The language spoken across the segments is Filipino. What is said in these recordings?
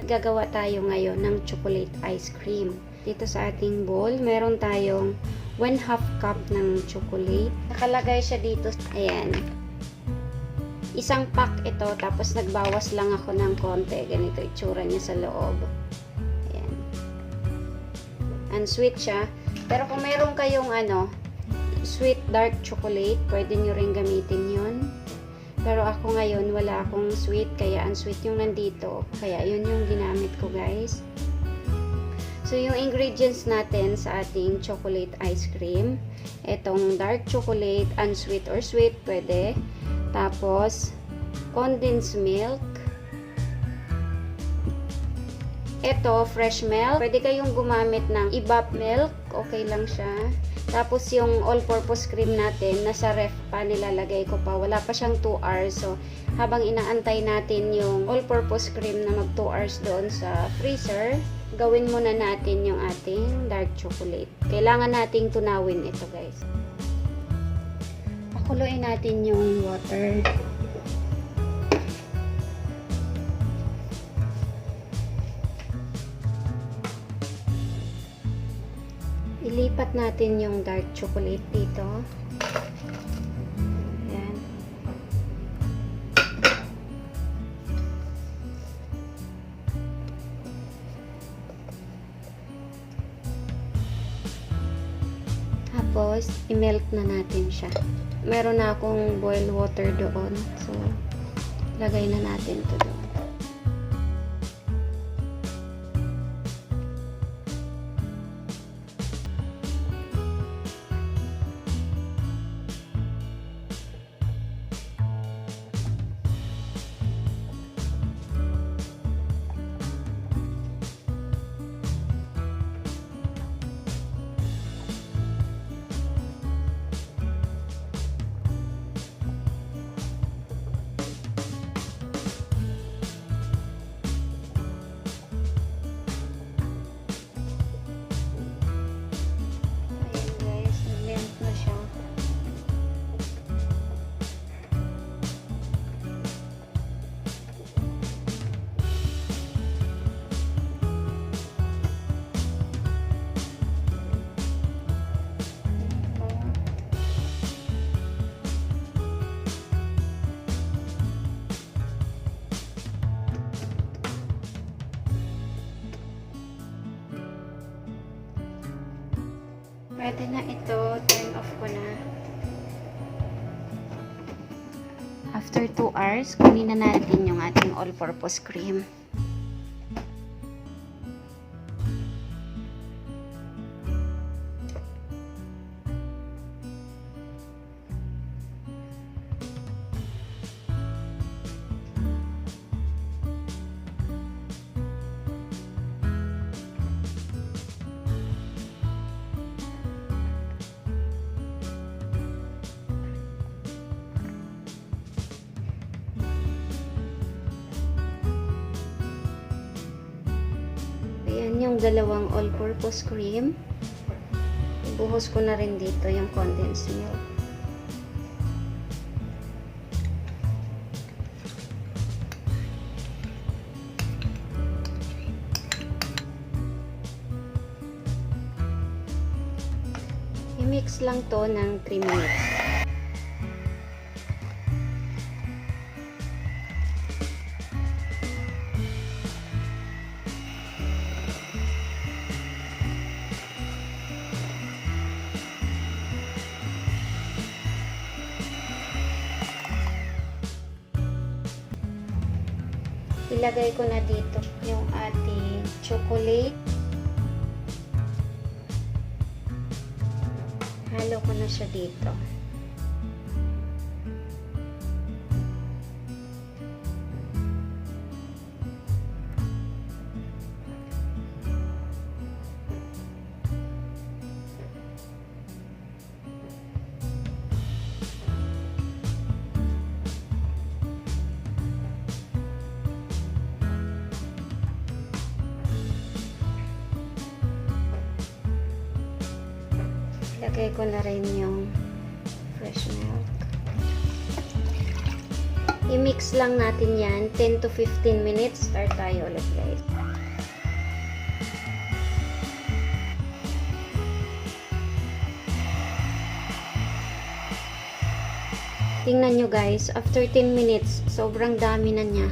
Gagawa tayo ngayon ng chocolate ice cream. Dito sa ating bowl, meron tayong 1/2 cup ng chocolate. Nakalagay siya dito. Ayan. Isang pack ito, tapos nagbawas lang ako ng konti. Ganito itsura niya sa loob. Ayan. And sweet siya. Pero kung meron kayong sweet dark chocolate, pwede nyo rin gamitin yun. Pero ako ngayon, wala akong sweet, kaya unsweet yung nandito. Kaya yun yung ginamit ko, guys. So, yung ingredients natin sa ating chocolate ice cream, itong dark chocolate, unsweet or sweet, pwede. Tapos, condensed milk. Ito, fresh milk. Pwede kayong gumamit ng evap milk. Okay lang siya. Tapos, yung all-purpose cream natin, nasa ref pa, nilalagay ko pa. Wala pa siyang 2 hours. So, habang inaantay natin yung all-purpose cream na mag 2 hours doon sa freezer, gawin muna natin yung ating dark chocolate. Kailangan nating tunawin ito, guys. Pakuluin natin yung water. Ilipat natin yung dark chocolate dito. Ayan. Tapos, i-melt na natin siya. Meron na akong boiled water doon. So, lagay na natin ito doon. Pwede na ito. Turn off ko na. After 2 hours, kunin na natin yung ating all-purpose cream. Yung dalawang all-purpose cream, ibuhos ko na rin dito yung condensed milk. I-mix lang to ng 3 minutes. Ilagay ko na dito yung ating chocolate. Halo ko na siya dito. Lagay ko na rin yung fresh milk. I-mix lang natin yan. 10 to 15 minutes. Start tayo ulit, guys. Tingnan nyo guys, after 10 minutes, sobrang dami na niya.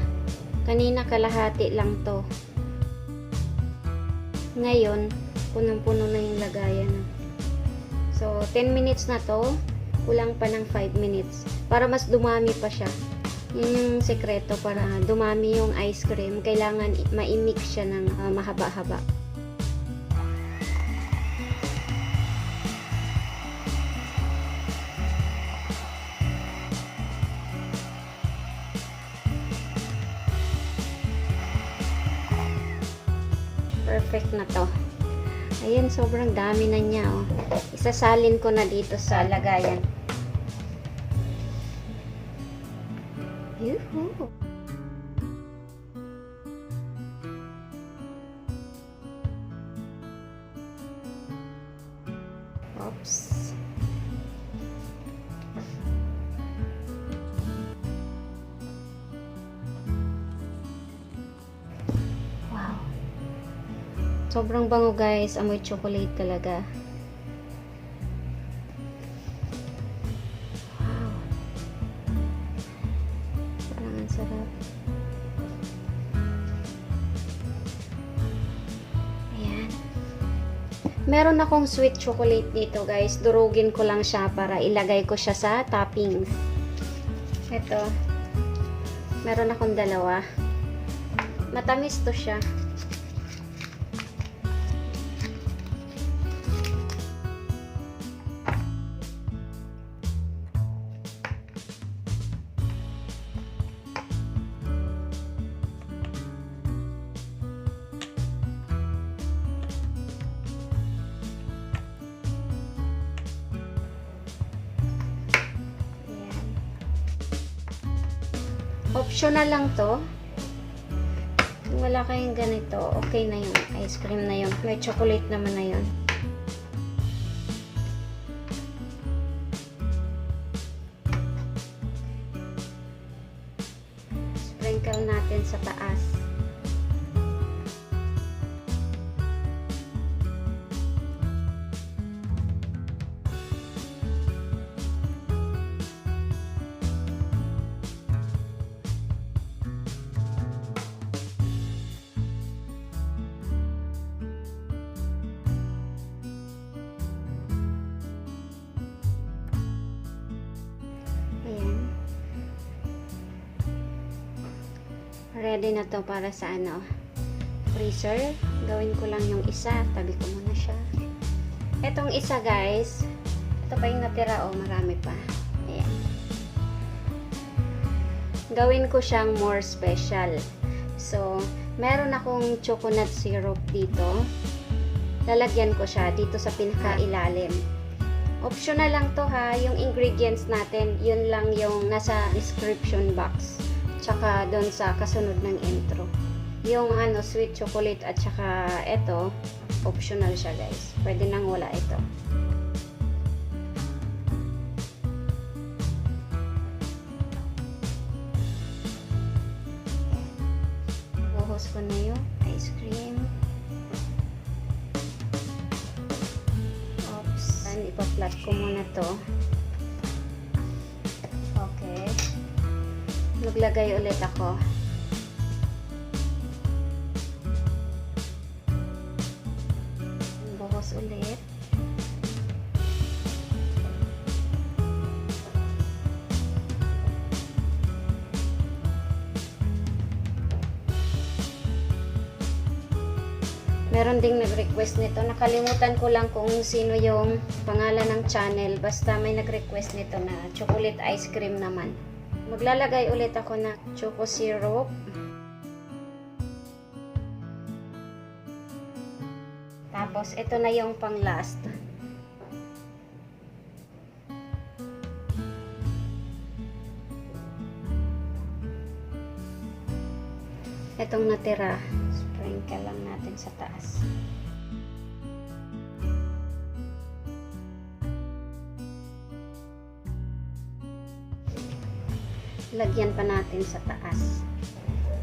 Kanina kalahati lang to. Ngayon, punong-puno na yung lagayan. So, 10 minutes na to. Kulang pa ng 5 minutes. Para mas dumami pa siya. Yun yung sekreto para dumami yung ice cream. Kailangan ma-mix siya ng mahaba-haba. Perfect na to. Ayan, sobrang dami na niya, oh. Isasalin ko na dito sa lagayan. Yuhu! Oops. Sobrang bango guys, amoy chocolate talaga. Wow. Parang ang sarap. Ayan. Meron akong sweet chocolate dito guys. Durugin ko lang siya para ilagay ko siya sa toppings. Ito. Meron akong dalawa. Matamis to siya. Optional lang to. Kung wala kayong ganito, okay na yung ice cream na yun. May chocolate naman na yun. Sprinkle natin sa taas. Ready na to para sa freezer. Gawin ko lang yung isa. Tabi ko muna siya. Etong isa guys, ito pa yung natira, marami pa. Ayan. Gawin ko siyang more special. So, meron akong coconut syrup dito. Lalagyan ko siya dito sa pinakailalim. Optional lang to ha. Yung ingredients natin, yun lang yung nasa description box. Tsaka doon sa kasunod ng intro. Yung sweet chocolate at tsaka ito, optional siya guys. Pwede nang wala ito. Buhos ko na yung ice cream. Oops. Ipa-flat ko muna to. Okay. Maglagay ulit ako. Buhos ulit. Meron ding nag-request nito. Nakalimutan ko lang kung sino yung pangalan ng channel. Basta may nag-request nito na chocolate ice cream naman. Maglalagay ulit ako ng choco syrup. Tapos, ito na yung pang last. Itong natira, sprinkle lang natin sa taas. lagyan pa natin sa taas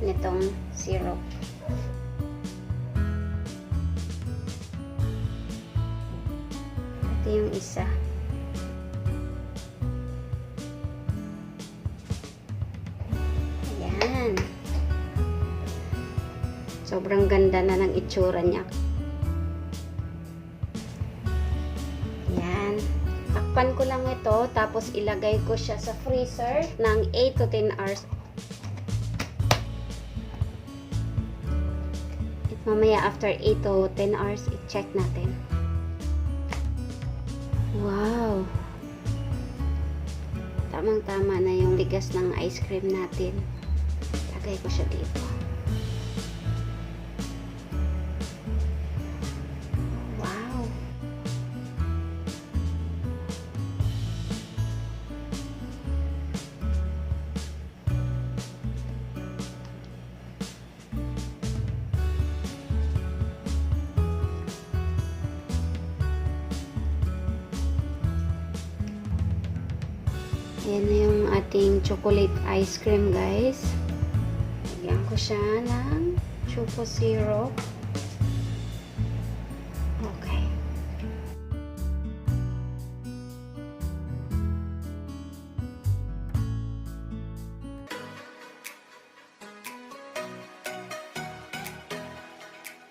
nitong syrup. Ito yung isa. Ayan. Sobrang ganda na ng itsura niya. Ayan. Takpan ko lang ito, tapos ilagay ko siya sa freezer ng 8 to 10 hours. At mamaya after 8 to 10 hours, i-check natin. Wow! Tamang-tama na yung bigas ng ice cream natin. Lagay ko siya dito. Wow! Ayan na yung ating chocolate ice cream, guys. Lagyan ko siya ng choco syrup.